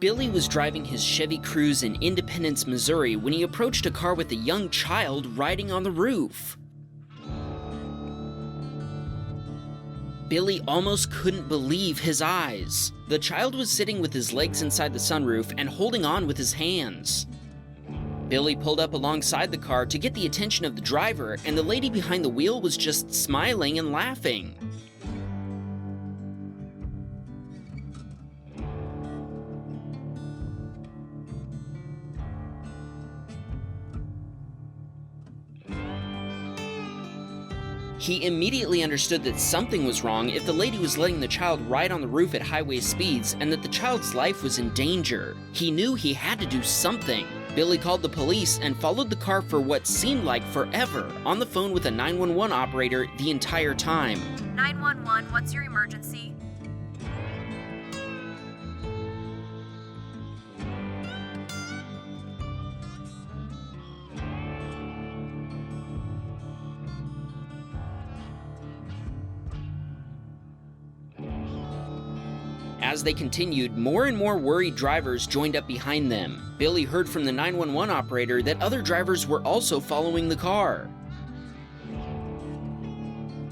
Billy was driving his Chevy Cruze in Independence, Missouri when he approached a car with a young child riding on the roof. Billy almost couldn't believe his eyes. The child was sitting with his legs inside the sunroof and holding on with his hands. Billy pulled up alongside the car to get the attention of the driver, and the lady behind the wheel was just smiling and laughing. He immediately understood that something was wrong if the lady was letting the child ride on the roof at highway speeds and that the child's life was in danger. He knew he had to do something. Billy called the police and followed the car for what seemed like forever, on the phone with a 911 operator the entire time. 911, what's your emergency? As they continued, more and more worried drivers joined up behind them. Billy heard from the 911 operator that other drivers were also following the car.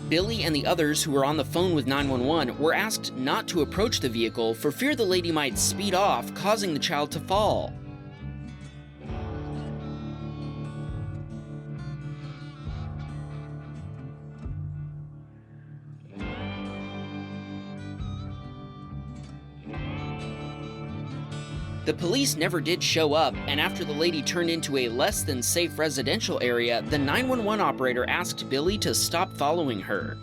Billy and the others who were on the phone with 911 were asked not to approach the vehicle for fear the lady might speed off, causing the child to fall. The police never did show up, and after the lady turned into a less than safe residential area, the 911 operator asked Billy to stop following her.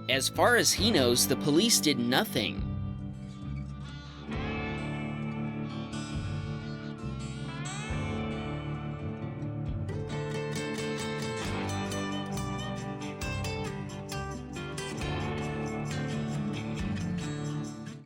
As far as he knows, the police did nothing.